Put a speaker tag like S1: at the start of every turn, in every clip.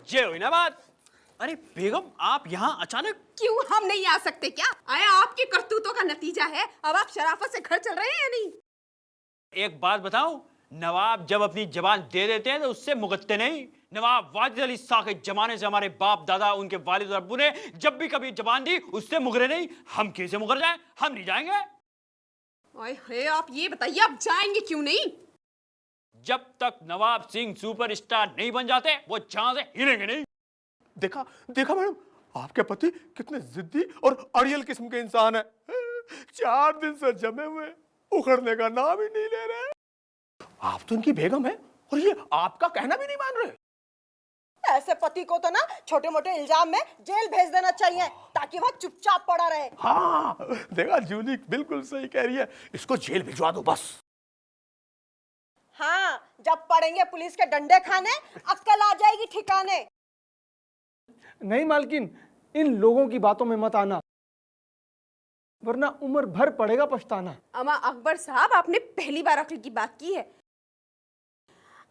S1: ये हुई ना बात। अरे बेगम, आप यहाँ अचानक?
S2: क्यों हम नहीं आ सकते क्या? आया आपके करतूतों का नतीजा है। अब आप शराफत से घर चल रहे हैं या नहीं?
S1: एक बात बताऊं, नवाब जब अपनी जबान दे देते हैं तो उससे मुकरते नहीं। नवाब वाजिद अली शाह के जमाने से हमारे बाप दादा, उनके वालिद और अब्बू ने जब भी कभी जबान दी उससे मुकरे नहीं। हम कैसे मुकर जाएं? हम नहीं जाएंगे।
S2: ओए हे, आप ये बताइए, आप जाएंगे क्यों नहीं?
S1: जब तक नवाब सिंह सुपरस्टार नहीं बन जाते वो जहां से हिलेंगे नहीं।
S3: देखा देखा मैडम, आपके पति कितने जिद्दी और अड़ियल किस्म के इंसान है। 4 दिन से जमे हुए, उखड़ने का नाम ही नहीं ले रहे। आप तो इनकी बेगम है और ये आपका कहना भी नहीं मान रहे।
S4: ऐसे पति को तो ना छोटे मोटे इल्जाम में जेल भेज देना चाहिए ताकि वह चुपचाप पड़ा रहे।
S3: हाँ, देखा जूली बिल्कुल सही कह रही है, इसको जेल भिजवा दो बस।
S4: हाँ, जब पड़ेंगे पुलिस के डंडे खाने, अक्ल आ जाएगी ठिकाने।
S5: नहीं मालकिन, इन लोगों की बातों में मत आना, वरना उम्र भर पड़ेगा पछताना।
S2: अमा अकबर साहब, आपने पहली बार अक्ल की बात की है।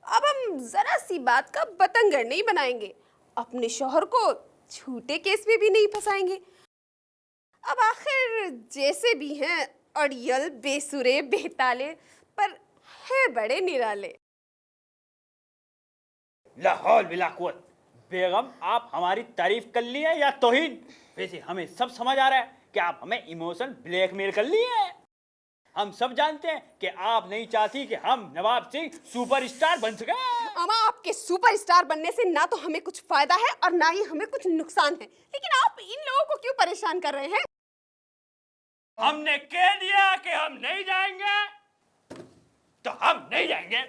S2: अब हम जरा सी बात का बतंगड़ नहीं बनाएंगे, अपने शौहर को झूठे केस में भी नहीं फंसाएंगे। अब आखिर जैसे भी हैं, अड़ियल, बेसुरे, बेताले, पर है बड़े निराले।
S1: लाहौल बिला कुव्वत। बेगम, आप हमारी तारीफ कर ली है या तौहीन? वैसे हमें सब समझ आ रहा है कि आप हमें इमोशनल ब्लैकमेल कर ली है। हम सब जानते हैं कि आप नहीं चाहती कि हम नवाब सिंह सुपरस्टार बन सके।
S2: अमा, आपके सुपरस्टार बनने से ना तो हमें कुछ फायदा है और ना ही हमें कुछ नुकसान है, लेकिन आप इन लोगों को क्यों परेशान कर रहे हैं?
S1: हमने कह दिया कि हम नहीं जाएंगे तो हम नहीं जाएंगे।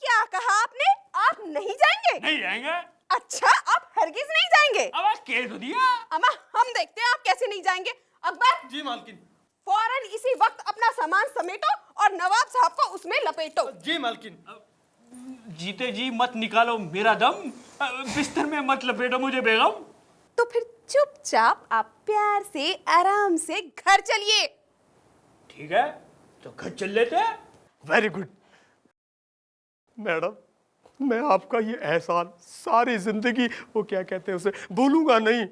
S2: क्या कहा आपने? आप नहीं जाएंगे?
S1: नहीं जाएंगे।
S2: अच्छा, आप हरगिज नहीं जाएंगे?
S1: अब कह तो दिया।
S2: अमा, हम देखते हैं आप कैसे नहीं जाएंगे। अकबर
S5: जी मालकिन।
S2: फौरन इसी वक्त अपना सामान समेटो और नवाब साहब को उसमें लपेटो।
S5: जी मालकिन।
S1: जीते जी मत निकालो मेरा दम, बिस्तर में मत लपेटो मुझे बेगम।
S2: तो फिर चुपचाप आप प्यार से आराम से घर चलिए।
S1: ठीक है, तो घर चल लेते हैं।
S3: वेरी गुड मैडम, मैं आपका ये एहसान सारी जिंदगी, वो क्या कहते हैं उसे, भूलूंगा नहीं।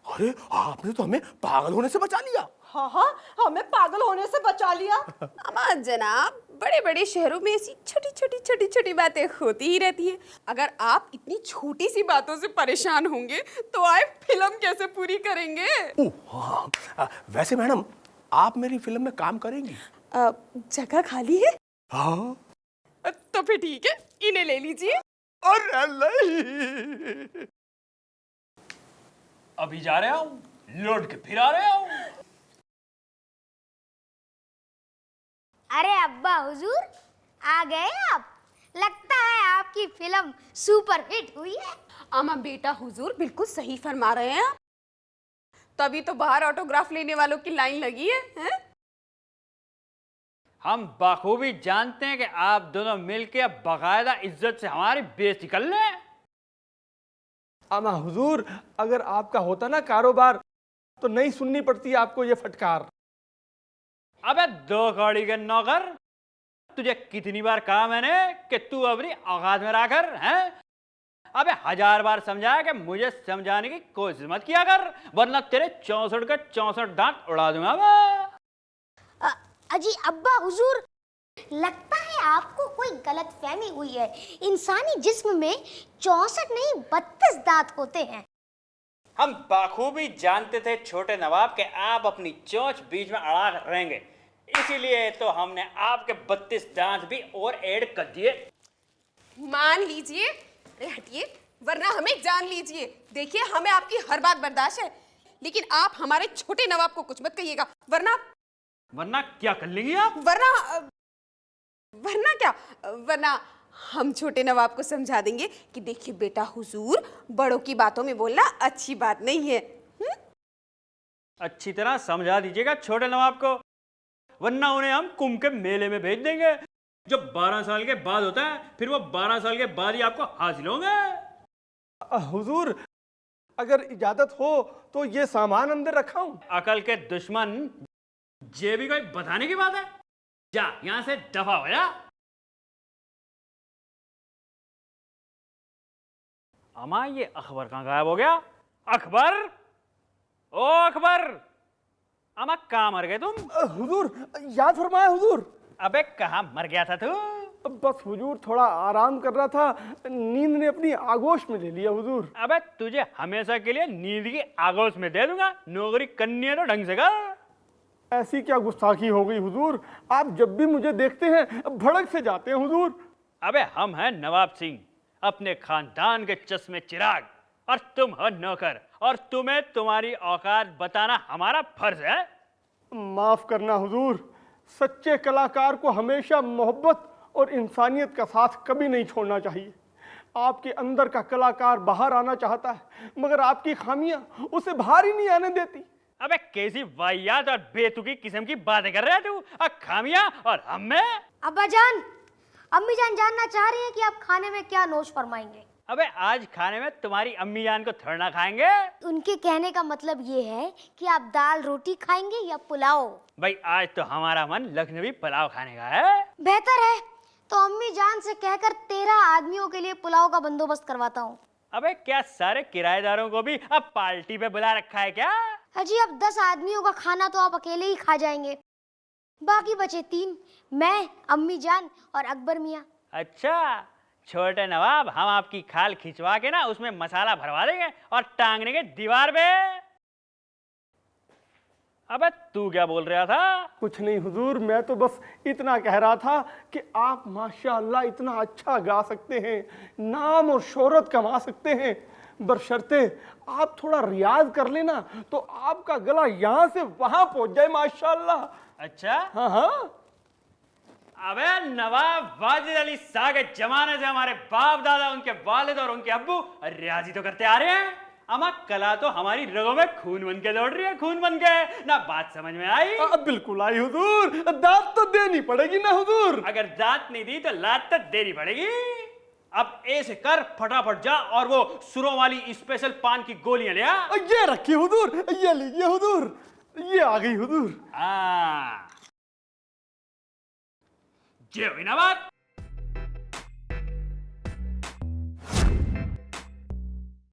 S3: अरे आपने तो हमें पागल होने से बचा लिया।
S4: हाँ हाँ, हमें पागल होने से बचा लिया।
S2: अमा जनाब, बड़े बड़े शहरों में ऐसी छोटी छोटी बातें होती ही रहती हैं। अगर आप इतनी छोटी सी बातों से परेशान होंगे तो आप फिल्म कैसे पूरी करेंगे?
S3: हाँ, वैसे मैडम आप मेरी फिल्म में काम करेंगी?
S2: जगह खाली है?
S3: हाँ।
S2: तो फिर ठीक है, इन्हें ले लीजिए।
S3: अरे नहीं,
S1: अभी जा रहे हूँ, लौट के फिर आ रहे हूँ।
S6: अरे अब्बा हुजूर, आ गए आप। लगता है आपकी फिल्म सुपर हिट हुई है।
S2: अमा बेटा हुजूर बिल्कुल सही फरमा रहे हैं आप। तभी तो बाहर ऑटोग्राफ लेने वालों की लाइन लगी है, हैं?
S1: हम बखूबी जानते हैं कि आप दोनों मिलकर बाकायदा इज्जत से हमारी बेइज्जती कर ले।
S5: आमा हुजूर, अगर आपका होता ना कारोबार तो नहीं सुननी पड़ती आपको ये फटकार।
S1: अबे दो कौड़ी के नौकर, तुझे कितनी बार कहा मैंने कि तू अपनी औकात में रखकर, हैं? अबे 1000 बार समझाया कि मुझे समझाने की कोशिश मत किया कर, वरना तेरे 64 के 64 दांत उड़ा दूंगा मैं।
S6: अजी अब्बा हुजूर, लगता है आपको कोई गलतफहमी हुई है। इंसानी जिस्म में 64 नहीं 32 दांत होते हैं।
S1: हम बखूबी जानते थे छोटे नवाब के आप अपनी चोंच बीच में अड़ा रहेंगे, इसीलिए तो हमने आपके 32 दांत भी और ऐड कर दिए।
S2: मान लीजिए, अरे हटिए, वरना हमें जान लीजिए। देखिए, हमें आपकी हर बात बर्दाश्त है, लेकिन आप हमारे छोटे नवाब को कुछ मत कहिएगा,
S1: वरना क्या कर लेंगी आप?
S2: वरना क्या? वरना हम छोटे नवाब को समझा देंगे कि देखिए बेटा हुजूर, बड़ों की बातों में बोलना अच्छी बात नहीं है।
S1: अच्छी तरह समझा दीजिएगा छोटे नवाब को, वरना उन्हें हम कुंभ के मेले में भेज देंगे, जो 12 साल के बाद होता है। फिर वो 12 साल के बाद ही आपको हासिल होंगे।
S5: हुजूर, अगर इजाजत हो तो ये सामान अंदर रखाऊं?
S1: अकल के दुश्मन, ये भी कोई बताने की बात है? जा यहां से दफा हो जा। अमा ये अकबर कहाँ गायब हो गया? अकबर, ओ अकबर, अमा कहाँ मर गए तुम?
S5: हुजूर, याद फरमाया हुजूर।
S1: अबे कहाँ मर गया था तू?
S5: बस हुजूर थोड़ा आराम कर रहा था, नींद ने अपनी आगोश में ले लिया हुजूर।
S1: अबे तुझे हमेशा के लिए नींद की आगोश में दे दूंगा, नौकरी करनी है तो ढंग से कर।
S5: ऐसी क्या गुस्ताखी हो गई हुजूर, आप जब भी मुझे देखते हैं भड़क से जाते हैं हुजूर।
S1: अबे हम हैं नवाब सिंह, अपने खानदान के चश्मे चिराग, और तुम हो नौकर, और तुम्हें तुम्हारी औकात बताना हमारा फर्ज है।
S5: माफ करना हुजूर, सच्चे कलाकार को हमेशा मोहब्बत और इंसानियत का साथ कभी नहीं छोड़ना चाहिए। आपके अंदर का कलाकार बाहर आना चाहता है, मगर आपकी खामियां उसे बाहर ही नहीं आने देती।
S1: अबे कैसी वाहियात और बेतुकी किस्म की बातें कर रहा है तू? खामियां और हम में?
S6: अब्बा जान, अम्मी जान जानना चाह रही है कि आप खाने में क्या नोश फरमाएंगे।
S1: अबे आज खाने में तुम्हारी अम्मी जान को थोड़ा ना खाएंगे।
S6: उनके कहने का मतलब ये है कि आप दाल रोटी खाएंगे या पुलाव।
S1: भाई आज तो हमारा मन लखनवी पुलाव खाने का है।
S6: बेहतर है तो अम्मी जान से कहकर 13 आदमियों के लिए पुलाव का बंदोबस्त करवाता हूँ।
S1: अबे क्या सारे किराएदारों को भी अब पार्टी पे बुला रखा है क्या?
S6: अजी अब 10 आदमियों का खाना तो आप अकेले ही खा जाएंगे, बाकी बचे 3, मैं, अम्मी जान और अकबर मियाँ।
S1: अच्छा छोटे नवाब, हम आपकी खाल खिंचवा के ना उसमें मसाला भरवा देंगे और टांग देंगे दीवार पे। अबे तू क्या बोल रहा था?
S5: कुछ नहीं हुजूर, मैं तो बस इतना कह रहा था कि आप माशाअल्लाह इतना अच्छा गा सकते हैं, नाम और शोहरत कमा सकते हैं, बशर्ते आप थोड़ा रियाज कर लेना तो आपका गला यहाँ से वहां पहुंच जाए माशाअल्लाह।
S1: अच्छा
S5: हाँ हाँ।
S1: अबे नवाब वाजिद अली शाह के जमाने से हमारे बाप दादा, उनके वालिद और उनके अब्बू रियाजी तो करते आ रहे हैं। अमा कला तो हमारी रगों में खून बन के दौड़ रही है, खून बन के। ना बात समझ में आई?
S5: बिल्कुल आई हुजूर, दाद तो देनी पड़ेगी ना हुजूर।
S1: अगर दात नहीं दी तो लात तो देनी पड़ेगी। अब ऐसे कर, फटाफट जा और वो सुरों वाली स्पेशल पान की गोलियां ले आ।
S5: ये रखिए हुजूर, ये लीजिए हुजूर, ये आ गई हुजूर।
S1: जे हुई ना बात।